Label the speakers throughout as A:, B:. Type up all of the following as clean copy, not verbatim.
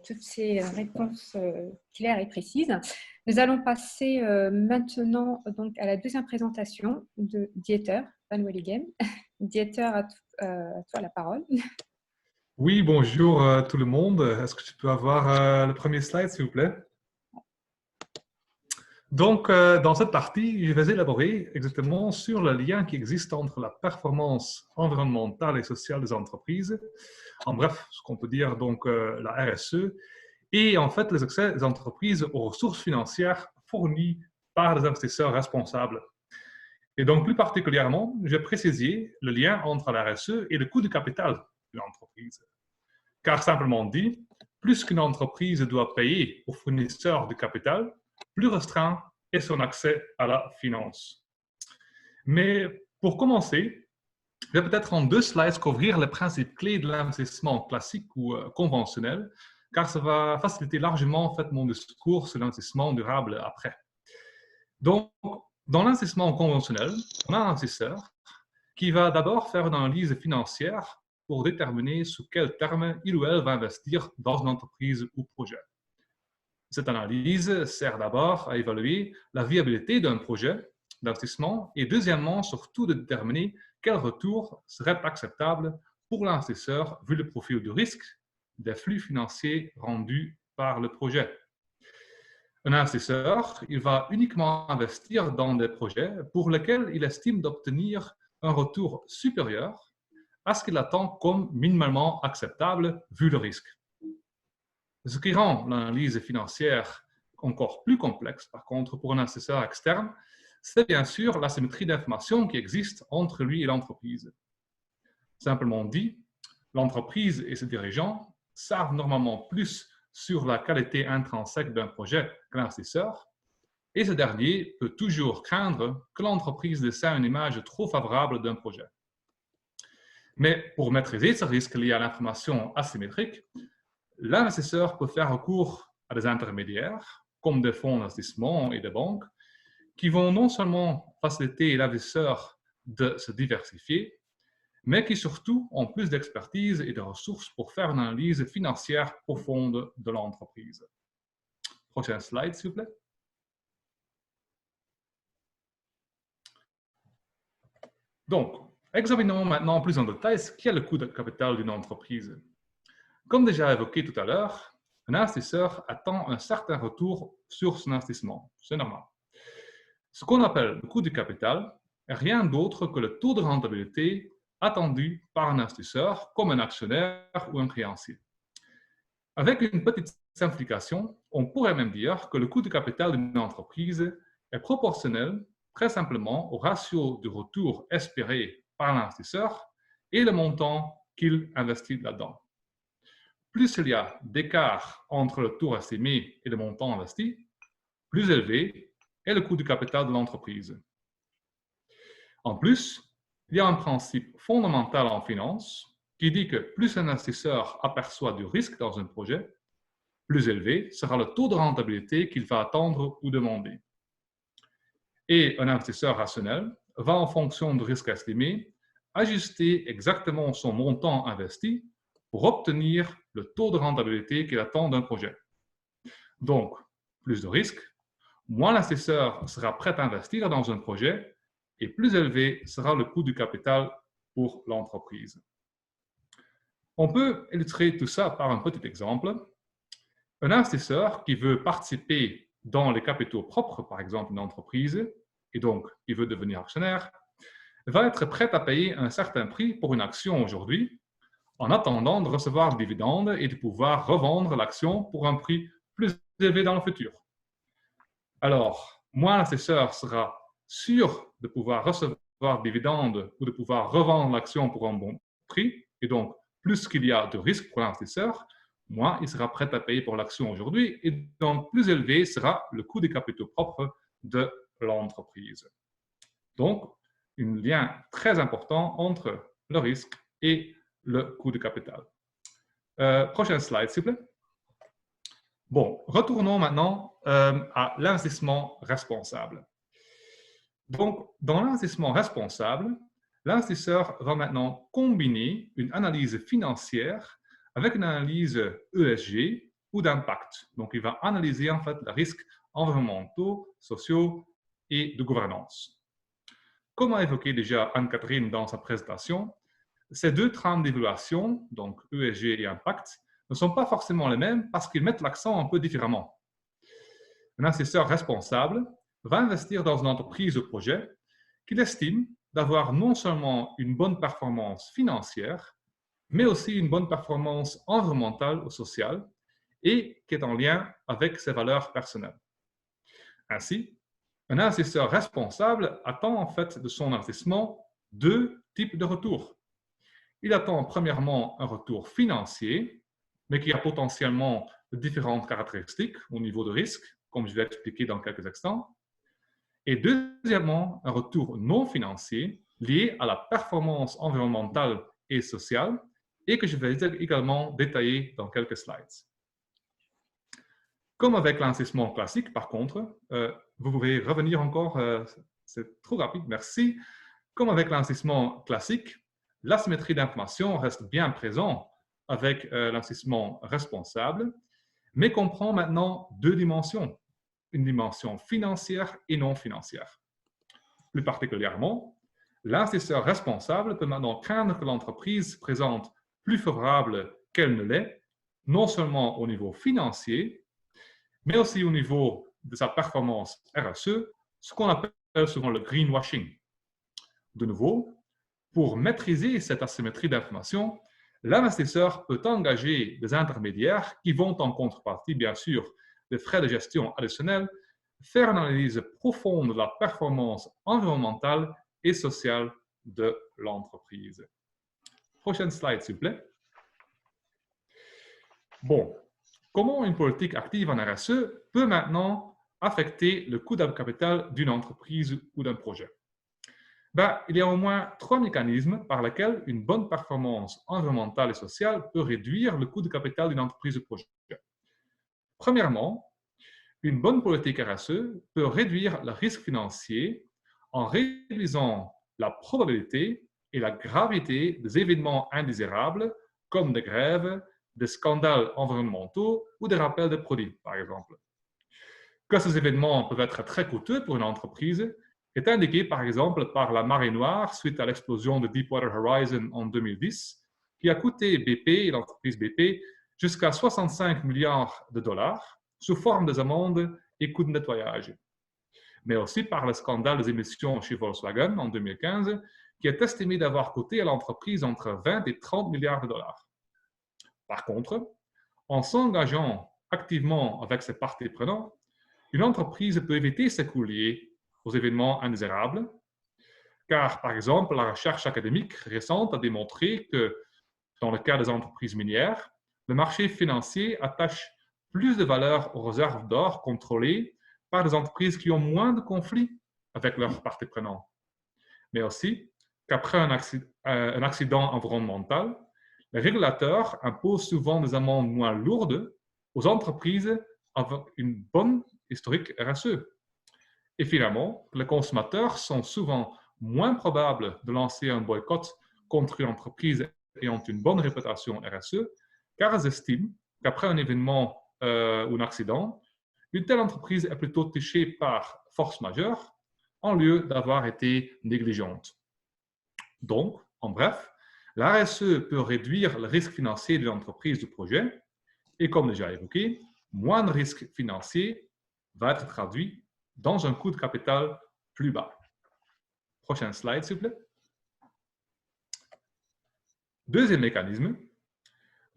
A: toutes ces réponses claires et précises. Nous allons passer maintenant donc, à la deuxième présentation de Dieter Van Welligem. Dieter, à toi la parole.
B: Oui, bonjour tout le monde. Est-ce que tu peux avoir le premier slide, s'il vous plaît? Donc, dans cette partie, je vais élaborer exactement sur le lien qui existe entre la performance environnementale et sociale des entreprises, en bref, ce qu'on peut dire donc la RSE, et en fait les accès des entreprises aux ressources financières fournies par les investisseurs responsables. Et donc, plus particulièrement, je vais préciser le lien entre la RSE et le coût du capital de l'entreprise. Car simplement dit, plus qu'une entreprise doit payer aux fournisseurs de capital, plus restreint est son accès à la finance. Mais pour commencer, je vais peut-être en 2 slides couvrir les principes clés de l'investissement classique ou conventionnel, car ça va faciliter largement en fait, mon discours sur l'investissement durable après. Donc, dans l'investissement conventionnel, on a un investisseur qui va d'abord faire une analyse financière pour déterminer sous quel terme il ou elle va investir dans une entreprise ou projet. Cette analyse sert d'abord à évaluer la viabilité d'un projet d'investissement et deuxièmement, surtout, de déterminer quel retour serait acceptable pour l'investisseur vu le profil de risque des flux financiers rendus par le projet. Un investisseur, il va uniquement investir dans des projets pour lesquels il estime d'obtenir un retour supérieur à ce qu'il attend comme minimalement acceptable vu le risque. Ce qui rend l'analyse financière encore plus complexe, par contre, pour un investisseur externe, c'est bien sûr l'asymétrie d'information qui existe entre lui et l'entreprise. Simplement dit, l'entreprise et ses dirigeants savent normalement plus sur la qualité intrinsèque d'un projet que l'investisseur, et ce dernier peut toujours craindre que l'entreprise dessine une image trop favorable d'un projet. Mais pour maîtriser ce risque lié à l'information asymétrique, l'investisseur peut faire recours à des intermédiaires, comme des fonds d'investissement et des banques, qui vont non seulement faciliter l'investisseur de se diversifier, mais qui surtout ont plus d'expertise et de ressources pour faire une analyse financière profonde de l'entreprise. Prochain slide, s'il vous plaît. Donc, examinons maintenant plus en détail ce qu'est le coût de capital d'une entreprise. Comme déjà évoqué tout à l'heure, un investisseur attend un certain retour sur son investissement. C'est normal. Ce qu'on appelle le coût du capital est rien d'autre que le taux de rentabilité attendu par un investisseur comme un actionnaire ou un créancier. Avec une petite simplification, on pourrait même dire que le coût du capital d'une entreprise est proportionnel très simplement au ratio du retour espéré par l'investisseur et le montant qu'il investit là-dedans. Plus il y a d'écart entre le taux estimé et le montant investi, plus élevé est le coût du capital de l'entreprise. En plus, il y a un principe fondamental en finance qui dit que plus un investisseur aperçoit du risque dans un projet, plus élevé sera le taux de rentabilité qu'il va attendre ou demander. Et un investisseur rationnel va, en fonction du risque estimé, ajuster exactement son montant investi pour obtenir le taux de rentabilité qu'il attend d'un projet. Donc, plus de risques, moins l'investisseur sera prêt à investir dans un projet et plus élevé sera le coût du capital pour l'entreprise. On peut illustrer tout ça par un petit exemple. Un investisseur qui veut participer dans les capitaux propres, par exemple une entreprise, et donc il veut devenir actionnaire, va être prêt à payer un certain prix pour une action aujourd'hui, en attendant de recevoir le dividende et de pouvoir revendre l'action pour un prix plus élevé dans le futur. Alors, moins l'investisseur sera sûr de pouvoir recevoir le dividende ou de pouvoir revendre l'action pour un bon prix, et donc plus qu'il y a de risque pour l'investisseur, moins il sera prêt à payer pour l'action aujourd'hui, et donc plus élevé sera le coût des capitaux propres de l'entreprise. Donc, un lien très important entre le risque et le coût de capital. Prochain slide, s'il vous plaît. Bon, retournons maintenant à l'investissement responsable. Donc, dans l'investissement responsable, l'investisseur va maintenant combiner une analyse financière avec une analyse ESG ou d'impact. Donc, il va analyser en fait les risques environnementaux, sociaux et de gouvernance. Comme a évoqué déjà Anne-Catherine dans sa présentation, ces deux trames d'évaluation, donc ESG et impact, ne sont pas forcément les mêmes parce qu'ils mettent l'accent un peu différemment. Un investisseur responsable va investir dans une entreprise ou projet qu'il estime d'avoir non seulement une bonne performance financière, mais aussi une bonne performance environnementale ou sociale et qui est en lien avec ses valeurs personnelles. Ainsi, un investisseur responsable attend en fait de son investissement deux types de retours. Il attend premièrement un retour financier, mais qui a potentiellement différentes caractéristiques au niveau de risque, comme je vais expliquer dans quelques instants. Et deuxièmement, un retour non financier lié à la performance environnementale et sociale, et que je vais également détailler dans quelques slides. Comme avec l'investissement classique, par contre, vous pouvez revenir encore, c'est trop rapide, merci. Comme avec l'investissement classique, l'asymétrie d'information reste bien présente avec l'investissement responsable, mais comprend maintenant deux dimensions, une dimension financière et non financière. Plus particulièrement, l'investisseur responsable peut maintenant craindre que l'entreprise présente plus favorable qu'elle ne l'est, non seulement au niveau financier, mais aussi au niveau de sa performance RSE, ce qu'on appelle souvent le greenwashing. De nouveau, pour maîtriser cette asymétrie d'information, l'investisseur peut engager des intermédiaires qui vont en contrepartie, bien sûr, des frais de gestion additionnels, faire une analyse profonde de la performance environnementale et sociale de l'entreprise. Prochaine slide, s'il vous plaît. Bon, comment une politique active en RSE peut maintenant affecter le coût de capital d'une entreprise ou d'un projet? Il y a au moins trois mécanismes par lesquels une bonne performance environnementale et sociale peut réduire le coût de capital d'une entreprise ou projet. Premièrement, une bonne politique RSE peut réduire le risque financier en réduisant la probabilité et la gravité des événements indésirables comme des grèves, des scandales environnementaux ou des rappels de produits, par exemple. Que ces événements peuvent être très coûteux pour une entreprise est indiqué par exemple par la marée noire suite à l'explosion de Deepwater Horizon en 2010, qui a coûté BP et l'entreprise BP jusqu'à 65 milliards de dollars sous forme des amendes et coûts de nettoyage. Mais aussi par le scandale des émissions chez Volkswagen en 2015, qui est estimé d'avoir coûté à l'entreprise entre 20 et 30 milliards de dollars. Par contre, en s'engageant activement avec ses parties prenantes, une entreprise peut éviter ses coûts liés aux événements indésirables, car, par exemple, la recherche académique récente a démontré que, dans le cas des entreprises minières, le marché financier attache plus de valeur aux réserves d'or contrôlées par des entreprises qui ont moins de conflits avec leurs parties prenantes. Mais aussi qu'après un accident environnemental, les régulateurs imposent souvent des amendes moins lourdes aux entreprises avec une bonne historique RSE. Et finalement, les consommateurs sont souvent moins probables de lancer un boycott contre une entreprise ayant une bonne réputation RSE, car elles estiment qu'après un événement ou un accident, une telle entreprise est plutôt touchée par force majeure en lieu d'avoir été négligente. Donc, en bref, la RSE peut réduire le risque financier de l'entreprise du projet et, comme déjà évoqué, moins de risque financier va être traduit dans un coût de capital plus bas. Prochaine slide, s'il vous plaît. Deuxième mécanisme,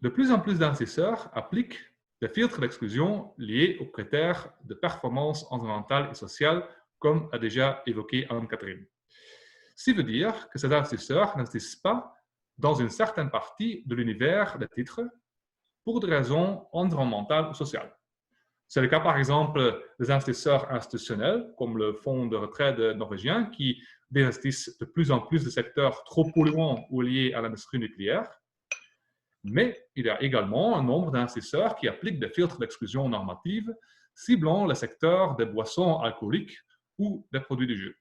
B: de plus en plus d'investisseurs appliquent des filtres d'exclusion liés aux critères de performance environnementale et sociale, comme a déjà évoqué Anne-Catherine. Ce qui veut dire que ces investisseurs n'investissent pas dans une certaine partie de l'univers des titres pour des raisons environnementales ou sociales. C'est le cas, par exemple, des investisseurs institutionnels, comme le fonds de retraite norvégien, qui investissent de plus en plus de secteurs trop polluants ou liés à l'industrie nucléaire. Mais il y a également un nombre d'investisseurs qui appliquent des filtres d'exclusion normative, ciblant le secteur des boissons alcooliques ou des produits de jeu.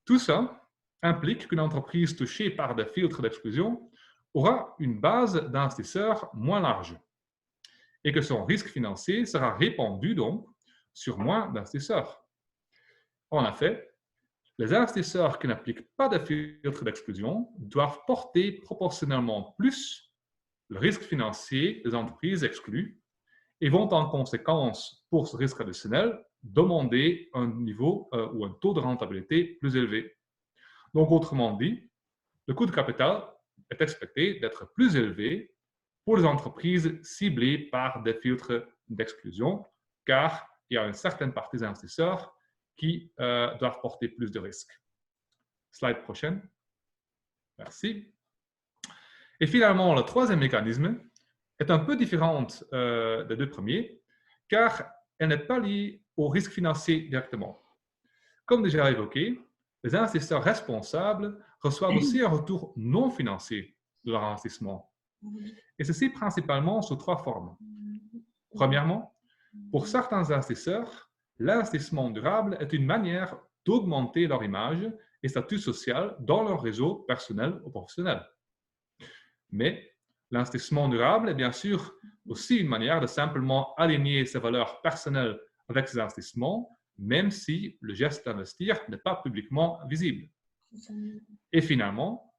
B: Tout ça implique qu'une entreprise touchée par des filtres d'exclusion aura une base d'investisseurs moins large. et que son risque financier sera répandu donc sur moins d'investisseurs. En effet, les investisseurs qui n'appliquent pas de filtre d'exclusion doivent porter proportionnellement plus le risque financier des entreprises exclues et vont en conséquence, pour ce risque additionnel, demander un niveau ou un taux de rentabilité plus élevé. Donc, autrement dit, le coût de capital est expecté d'être plus élevé pour les entreprises ciblées par des filtres d'exclusion, car il y a une certaine partie des investisseurs qui doivent porter plus de risques. Slide prochaine. Merci. Et finalement, le troisième mécanisme est un peu différente des deux premiers, car elle n'est pas liée au risque financier directement. Comme déjà évoqué, les investisseurs responsables reçoivent aussi un retour non financier de leur investissement. Et ceci principalement sous trois formes. Premièrement, pour certains investisseurs, l'investissement durable est une manière d'augmenter leur image et statut social dans leur réseau personnel ou professionnel. Mais l'investissement durable est bien sûr aussi une manière de simplement aligner ses valeurs personnelles avec ses investissements, même si le geste d'investir n'est pas publiquement visible. Et finalement,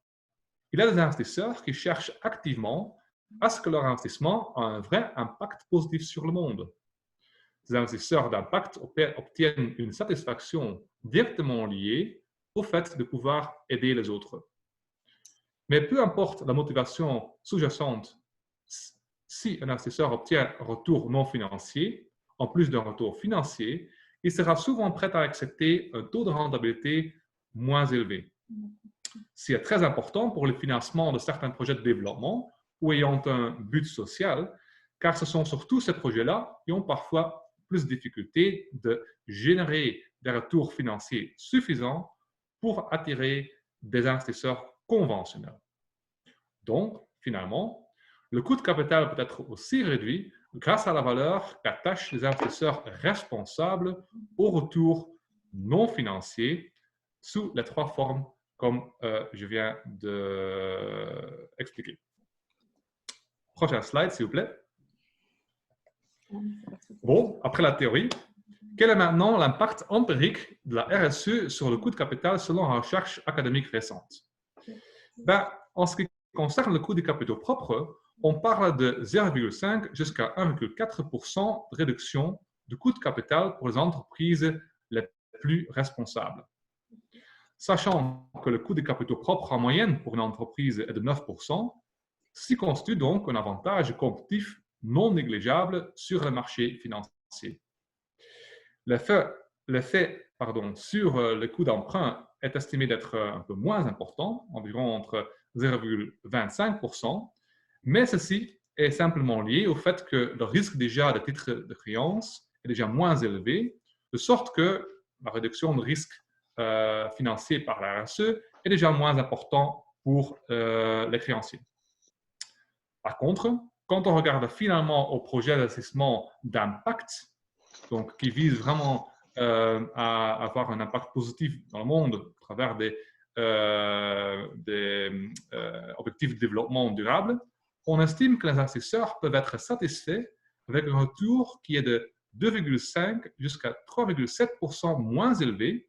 B: il y a des investisseurs qui cherchent activement à ce que leur investissement ait un vrai impact positif sur le monde. Ces investisseurs d'impact obtiennent une satisfaction directement liée au fait de pouvoir aider les autres. Mais peu importe la motivation sous-jacente, si un investisseur obtient un retour non financier, en plus d'un retour financier, il sera souvent prêt à accepter un taux de rentabilité moins élevé. C'est très important pour le financement de certains projets de développement ou ayant un but social, car ce sont surtout ces projets-là qui ont parfois plus de difficultés de générer des retours financiers suffisants pour attirer des investisseurs conventionnels. Donc, finalement, le coût de capital peut être aussi réduit grâce à la valeur qu'attachent les investisseurs responsables au retour non financier sous les trois formes comme je viens d'expliquer. Prochain slide, s'il vous plaît. Bon, après la théorie, quel est maintenant l'impact empirique de la RSE sur le coût de capital selon la recherche académique récente? En ce qui concerne le coût des capitaux propres, on parle de 0,5 jusqu'à 1,4% de réduction du coût de capital pour les entreprises les plus responsables. Sachant que le coût des capitaux propres en moyenne pour une entreprise est de 9%, ceci constitue donc un avantage compétitif non négligeable sur le marché financier. L'effet sur le coût d'emprunt est estimé d'être un peu moins important, environ entre 0,25%, mais ceci est simplement lié au fait que le risque déjà de titres de créance est déjà moins élevé, de sorte que la réduction de risque financier par la RSE est déjà moins important pour les créanciers. Par contre, quand on regarde finalement au projet d'investissement d'impact, donc qui vise vraiment à avoir un impact positif dans le monde à travers des objectifs de développement durable, on estime que les investisseurs peuvent être satisfaits avec un retour qui est de 2,5 jusqu'à 3,7% moins élevé,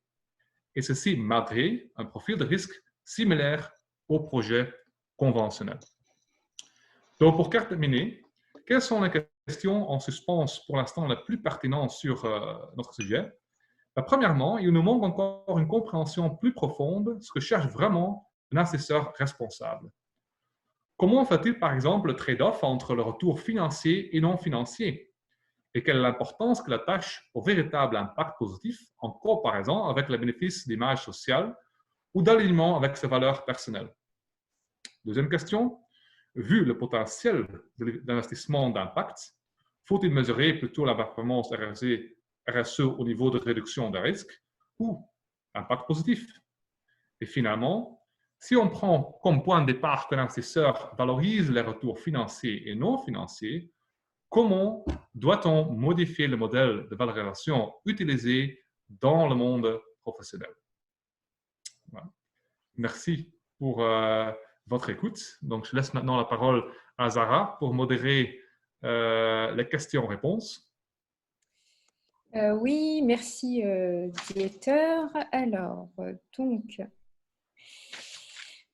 B: et ceci malgré un profil de risque similaire au projet conventionnel. Donc, pour terminer, quelles sont les questions en suspens pour l'instant les plus pertinentes sur notre sujet? Premièrement, il nous manque encore une compréhension plus profonde de ce que cherche vraiment un investisseur responsable. Comment fait-il, par exemple, le trade-off entre le retour financier et non financier? Et quelle est l'importance qu'il attache au véritable impact positif en comparaison avec les bénéfices d'image sociale ou d'alignement avec ses valeurs personnelles? Deuxième question, vu le potentiel d'investissement d'impact, faut-il mesurer plutôt la performance RSE au niveau de réduction des risques ou impact positif? Et finalement, si on prend comme point de départ que l'investisseur valorise les retours financiers et non financiers, comment doit-on modifier le modèle de valorisation utilisé dans le monde professionnel? Voilà. Merci pour votre écoute. Donc, je laisse maintenant la parole à Zara pour modérer les questions-réponses.
A: Oui, merci Dieter. Alors, donc,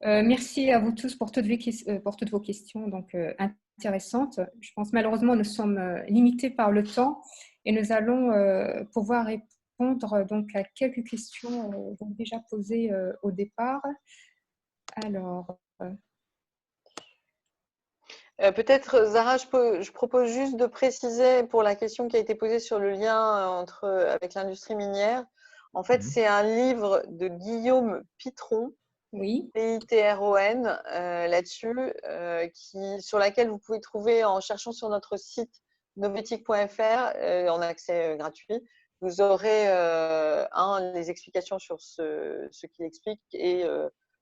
A: merci à vous tous pour toutes vos questions donc, intéressantes. Je pense malheureusement nous sommes limités par le temps et nous allons pouvoir répondre donc, à quelques questions donc, déjà posées au départ. Alors,
C: peut-être, Zara, je propose juste de préciser pour la question qui a été posée sur le lien avec l'industrie minière. En fait, c'est un livre de Guillaume Pitron,
A: oui.
C: Pitron, là-dessus, sur laquelle vous pouvez trouver en cherchant sur notre site novetic.fr en accès gratuit. Vous aurez les explications sur ce qu'il explique et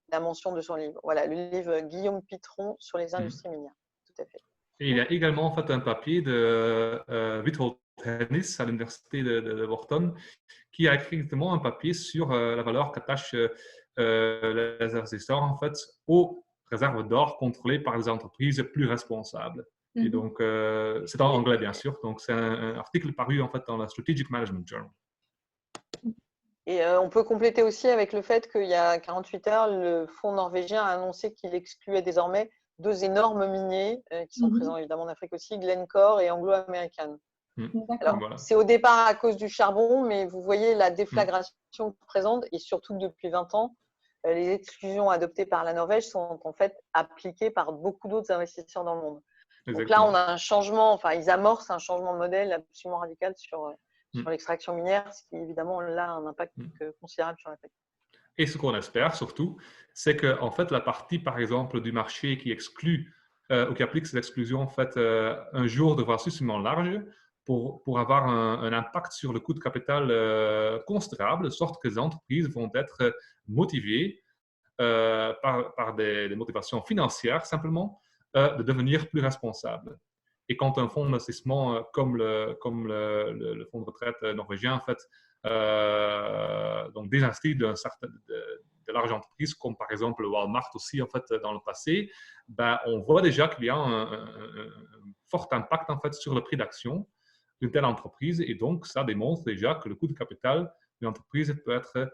C: la mention de son livre. Voilà, le livre Guillaume Pitron sur les industries minières. Tout à fait.
B: Et il y a également en fait un papier de Witold Hennis à l'université de Wharton qui a écrit exactement un papier sur la valeur qu'attachent les investisseurs en fait aux réserves d'or contrôlées par les entreprises plus responsables. Et donc, c'est en anglais bien sûr. Donc, c'est un article paru en fait dans la Strategic Management Journal.
C: Et on peut compléter aussi avec le fait qu'il y a 48 heures, le fonds norvégien a annoncé qu'il excluait désormais 2 énormes miniers qui sont présents évidemment en Afrique aussi, Glencore et Anglo American. Alors,
B: voilà.
C: c'est au départ à cause du charbon, mais vous voyez la déflagration présente et surtout depuis 20 ans, les exclusions adoptées par la Norvège sont en fait appliquées par beaucoup d'autres investisseurs dans le monde.
B: Exactement.
C: Donc là, on a un changement, enfin, ils amorcent un changement de modèle absolument radical sur l'extraction minière, ce qui évidemment là a un impact considérable sur la tech.
B: Et ce qu'on espère surtout, c'est que en fait, la partie, par exemple, du marché qui exclut ou qui applique cette exclusion, en fait, un jour devra suffisamment large pour avoir un impact sur le coût de capital considérable, de sorte que les entreprises vont être motivées par des motivations financières, simplement, de devenir plus responsables. Et quand un fonds d'investissement comme le fonds de retraite norvégien, en fait, donc désinvestit de larges entreprises, comme par exemple Walmart aussi, en fait, dans le passé, ben, on voit déjà qu'il y a un fort impact, en fait, sur le prix d'action d'une telle entreprise. Et donc, ça démontre déjà que le coût de capital d'une entreprise peut être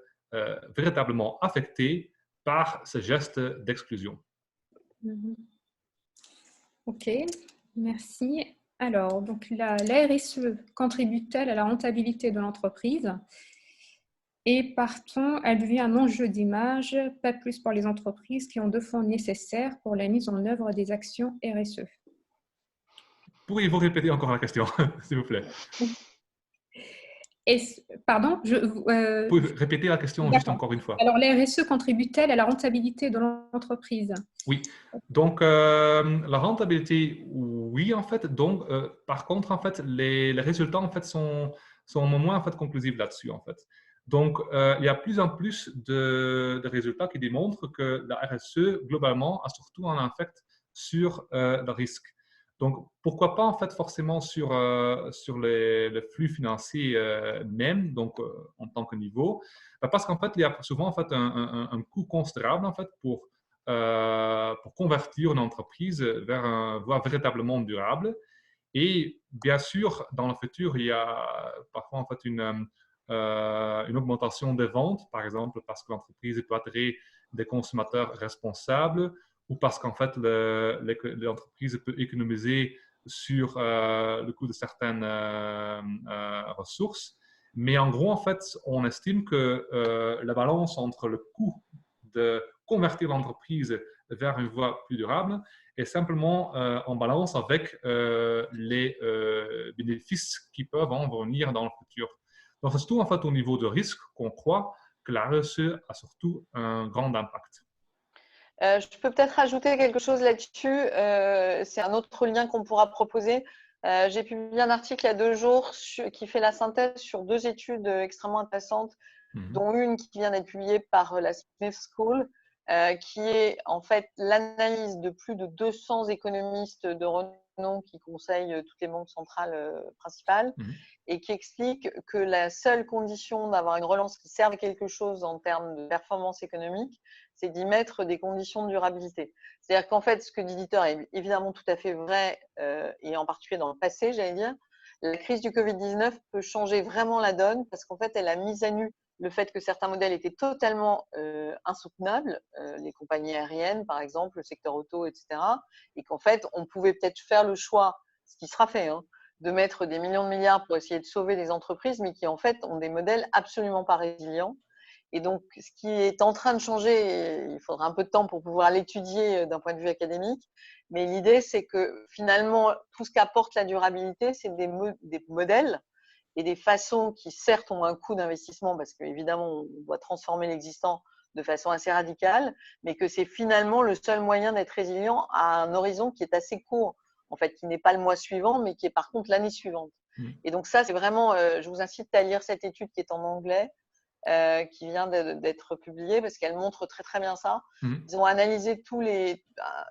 B: véritablement affecté par ce geste d'exclusion.
A: Ok, merci. Alors, donc la RSE contribue-t-elle à la rentabilité de l'entreprise? Et partons, elle devient un enjeu d'image, pas plus pour les entreprises qui ont de fonds nécessaires pour la mise en œuvre des actions RSE.
B: Pourriez-vous répéter encore la question, s'il vous plaît?
A: Pardon,
B: vous pouvez répéter la question juste encore une fois.
A: Alors, la RSE contribue-t-elle à la rentabilité de l'entreprise?
B: Oui. Donc, la rentabilité, oui, en fait. Donc, par contre, en fait, les résultats, en fait, sont moins, en fait, conclusifs là-dessus, en fait. Donc, il y a plus en plus de résultats qui démontrent que la RSE, globalement, a surtout un impact sur le risque. Donc, pourquoi pas, en fait, forcément sur les flux financiers même, donc en tant que niveau, parce qu'en fait, il y a souvent, en fait, un coût considérable, en fait, pour convertir une entreprise vers une voie véritablement durable. Et bien sûr, dans le futur, il y a parfois, en fait, une augmentation des ventes, par exemple, parce que l'entreprise peut attirer des consommateurs responsables, ou parce qu'en fait, l'entreprise peut économiser sur le coût de certaines ressources. Mais en gros, en fait, on estime que la balance entre le coût de convertir l'entreprise vers une voie plus durable est simplement en balance avec les bénéfices qui peuvent en venir dans le futur. Donc, c'est surtout en fait au niveau de risque qu'on croit que la RSE a surtout un grand impact.
C: Je peux peut-être ajouter quelque chose là-dessus. C'est un autre lien qu'on pourra proposer. J'ai publié un article il y a 2 jours qui fait la synthèse sur 2 études extrêmement intéressantes, dont une qui vient d'être publiée par la Smith School, qui est en fait l'analyse de plus de 200 économistes de renom qui conseillent toutes les banques centrales principales et qui explique que la seule condition d'avoir une relance qui serve à quelque chose en termes de performance économique, c'est d'y mettre des conditions de durabilité. C'est-à-dire qu'en fait, ce que dit Dieter est évidemment tout à fait vrai, et en particulier dans le passé, j'allais dire, la crise du Covid-19 peut changer vraiment la donne parce qu'en fait, elle a mis à nu le fait que certains modèles étaient totalement insoutenables, les compagnies aériennes par exemple, le secteur auto, etc. Et qu'en fait, on pouvait peut-être faire le choix, ce qui sera fait, hein, de mettre des millions de milliards pour essayer de sauver des entreprises, mais qui en fait ont des modèles absolument pas résilients. Et donc, ce qui est en train de changer, il faudra un peu de temps pour pouvoir l'étudier d'un point de vue académique, mais l'idée, c'est que finalement, tout ce qu'apporte la durabilité, c'est des modèles et des façons qui, certes, ont un coût d'investissement, parce qu'évidemment, on doit transformer l'existant de façon assez radicale, mais que c'est finalement le seul moyen d'être résilient à un horizon qui est assez court, en fait, qui n'est pas le mois suivant, mais qui est par contre l'année suivante. Et donc ça, c'est vraiment, je vous incite à lire cette étude qui est en anglais, qui vient d'être publiée, parce qu'elle montre très très bien ça. Ils ont analysé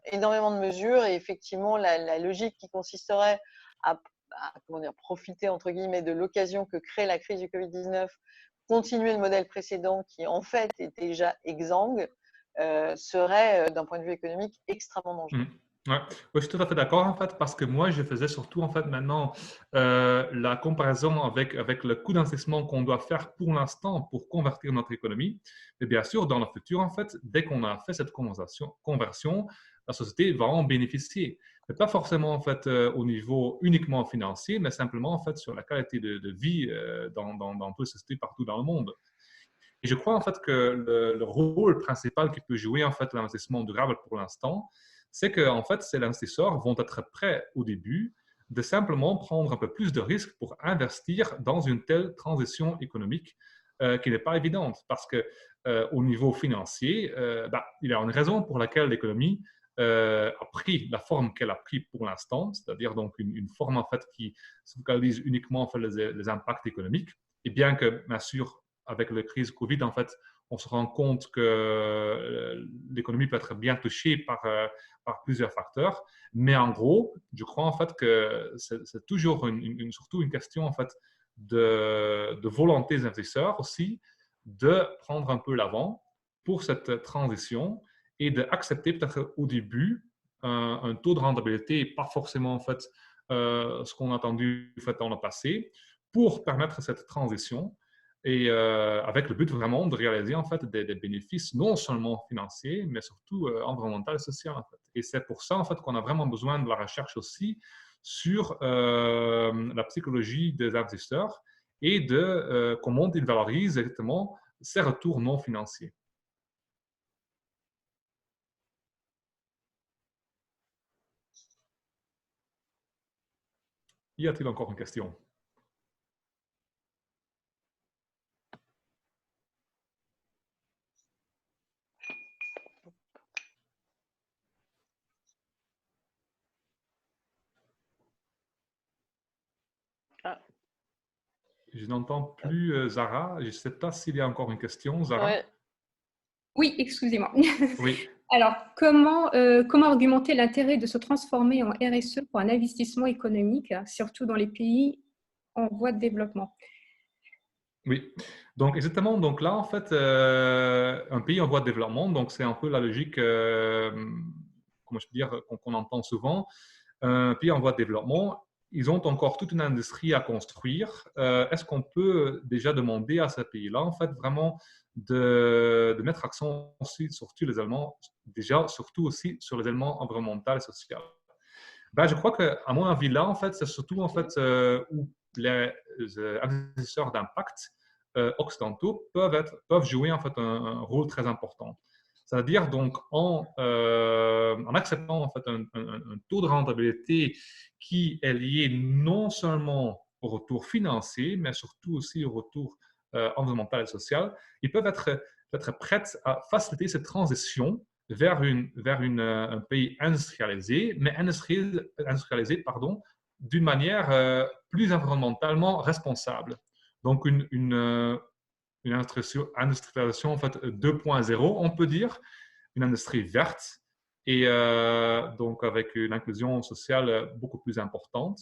C: énormément de mesures, et effectivement, la logique qui consisterait à comment dire, profiter entre guillemets de l'occasion que crée la crise du Covid-19, continuer le modèle précédent qui en fait est déjà exsangue, serait d'un point de vue économique extrêmement dangereux.
B: Ouais. Oui, je suis tout à fait d'accord en fait, parce que moi je faisais surtout en fait maintenant la comparaison avec le coût d'investissement qu'on doit faire pour l'instant pour convertir notre économie. Et bien sûr, dans le futur en fait, dès qu'on a fait cette conversion, la société va en bénéficier. Mais pas forcément en fait au niveau uniquement financier, mais simplement en fait sur la qualité de vie dans toutes les sociétés partout dans le monde. Et je crois en fait que le rôle principal qui peut jouer en fait l'investissement durable pour l'instant, c'est que en fait, ces investisseurs vont être prêts au début de simplement prendre un peu plus de risques pour investir dans une telle transition économique qui n'est pas évidente. Parce que au niveau financier, il y a une raison pour laquelle l'économie a pris la forme qu'elle a pris pour l'instant, c'est-à-dire donc une forme en fait qui se focalise uniquement sur les impacts économiques. Et bien que, bien sûr, avec la crise Covid, en fait, on se rend compte que l'économie peut être bien touchée par plusieurs facteurs. Mais en gros, je crois en fait que c'est toujours surtout une question en fait de volonté des investisseurs aussi de prendre un peu l'avant pour cette transition et d'accepter peut-être au début un taux de rentabilité pas forcément en fait ce qu'on a attendu en fait, dans le passé pour permettre cette transition et avec le but vraiment de réaliser en fait des bénéfices non seulement financiers, mais surtout environnementaux et sociaux. En fait. Et c'est pour ça en fait qu'on a vraiment besoin de la recherche aussi sur la psychologie des investisseurs et de comment ils valorisent exactement ces retours non financiers. Y a-t-il encore une question? Je n'entends plus Zara. Je ne sais pas s'il y a encore une question, Zara.
C: Ouais.
A: Oui, excusez-moi.
B: Oui.
A: Alors, comment argumenter l'intérêt de se transformer en RSE pour un investissement économique, surtout dans les pays en voie de développement?
B: Oui, donc exactement. Donc là, en fait, un pays en voie de développement, donc c'est un peu la logique, comment je peux dire, qu'on entend souvent. Un pays en voie de développement, ils ont encore toute une industrie à construire. Est-ce qu'on peut déjà demander à ces pays-là, en fait, vraiment de mettre accent aussi sur tous les éléments, déjà surtout aussi sur les éléments environnementaux et sociaux? Ben, je crois qu'à mon avis, là, en fait, c'est surtout en fait, où les investisseurs d'impact occidentaux peuvent jouer en fait, un rôle très important. C'est-à-dire donc en acceptant en fait, un taux de rentabilité qui est lié non seulement au retour financier, mais surtout aussi au retour environnemental et social, ils peuvent être prêts à faciliter cette transition vers un pays industrialisé, mais industrialisé d'une manière plus environnementalement responsable. Donc, une industrialisation en fait, 2.0, on peut dire, une industrie verte et donc avec une inclusion sociale beaucoup plus importante.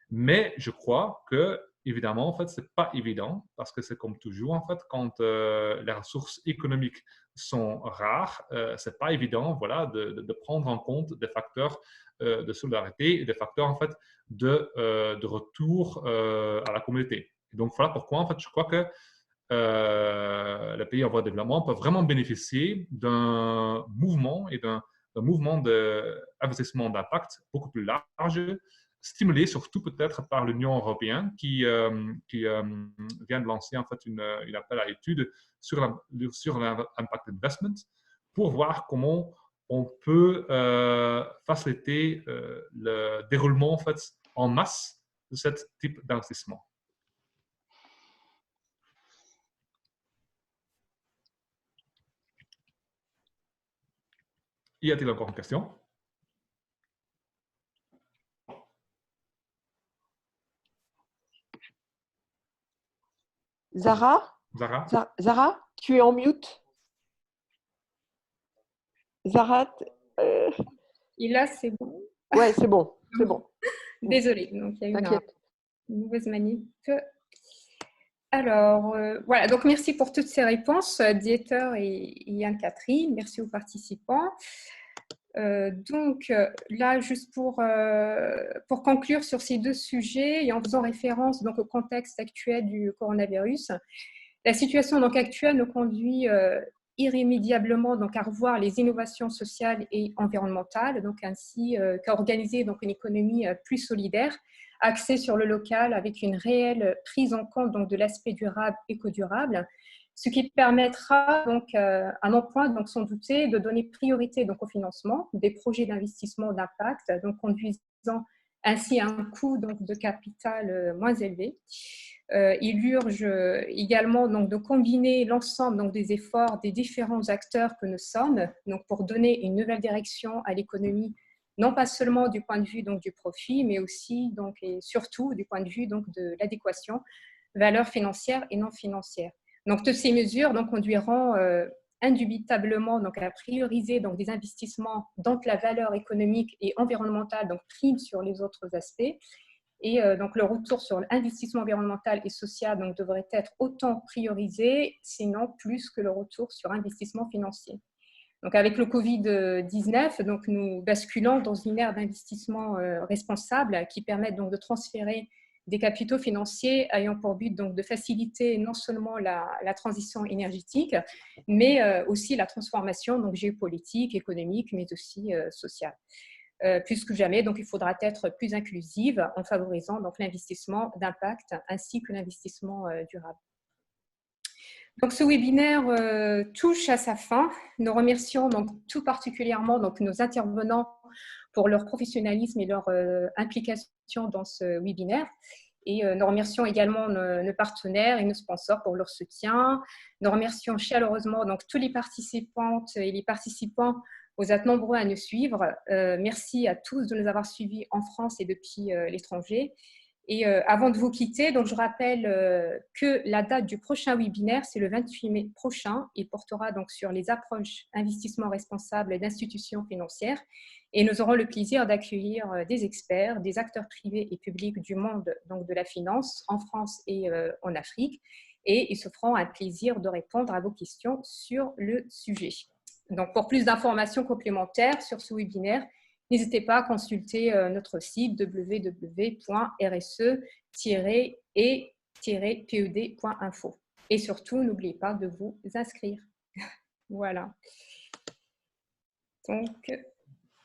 B: Mais je crois que évidemment, en fait, c'est pas évident parce que c'est comme toujours, en fait, quand les ressources économiques sont rares, c'est pas évident, voilà, de prendre en compte des facteurs de solidarité et des facteurs, en fait, de retour à la communauté. Et donc, voilà pourquoi, en fait, je crois que les pays en voie de développement peuvent vraiment bénéficier d'un mouvement et d'un mouvement d'investissement d'impact beaucoup plus large, stimulé surtout peut-être par l'Union européenne qui vient de lancer en fait une appel à études sur l'impact investment pour voir comment on peut faciliter le déroulement en fait en masse de ce type d'investissement. Y a-t-il encore une question?
D: Zara? Zara, tu es en mute? Zara?
A: Et là, c'est bon.
D: Ouais, c'est bon, c'est bon.
A: Désolée, donc il y a eu une mauvaise manip. Alors, voilà, donc merci pour toutes ces réponses, Dieter et Anne-Catherine. Merci aux participants. Donc là, juste pour conclure sur ces deux sujets et en faisant référence donc, au contexte actuel du coronavirus, la situation donc, actuelle nous conduit irrémédiablement donc, à revoir les innovations sociales et environnementales, donc, ainsi qu'à organiser donc, une économie plus solidaire, axée sur le local avec une réelle prise en compte donc, de l'aspect durable, éco-durable, ce qui permettra donc, à mon point, donc, sans douter, de donner priorité donc, au financement des projets d'investissement d'impact, donc conduisant ainsi à un coût donc, de capital moins élevé. Il urge également donc, de combiner l'ensemble donc, des efforts des différents acteurs que nous sommes donc, pour donner une nouvelle direction à l'économie, non pas seulement du point de vue donc, du profit, mais aussi donc, et surtout du point de vue donc, de l'adéquation valeur financière et non financière. Donc, toutes ces mesures donc, conduiront indubitablement donc, à prioriser donc, des investissements dont la valeur économique et environnementale donc, prime sur les autres aspects. Et donc, le retour sur l'investissement environnemental et social donc, devrait être autant priorisé, sinon plus que le retour sur investissement financier. Donc, avec le Covid-19, donc, nous basculons dans une ère d'investissement responsable qui permet donc, de transférer des capitaux financiers ayant pour but donc, de faciliter non seulement la transition énergétique, mais aussi la transformation donc, géopolitique, économique, mais aussi sociale. Plus que jamais, donc il faudra être plus inclusive en favorisant donc l'investissement d'impact ainsi que l'investissement durable. Donc ce webinaire touche à sa fin. Nous remercions donc tout particulièrement donc nos intervenants pour leur professionnalisme et leur implication dans ce webinaire. Et nous remercions également nos partenaires et nos sponsors pour leur soutien. Nous remercions chaleureusement donc tous les participantes et les participants. Vous êtes nombreux à nous suivre. Merci à tous de nous avoir suivis en France et depuis l'étranger. Et avant de vous quitter, donc je rappelle que la date du prochain webinaire, c'est le 28 mai prochain et portera donc sur les approches investissements responsables d'institutions financières. Et nous aurons le plaisir d'accueillir des experts, des acteurs privés et publics du monde donc de la finance en France et en Afrique. Et ils se feront un plaisir de répondre à vos questions sur le sujet. Donc, pour plus d'informations complémentaires sur ce webinaire, n'hésitez pas à consulter notre site www.rse-e-ped.info. Et surtout, n'oubliez pas de vous inscrire. Voilà. Donc,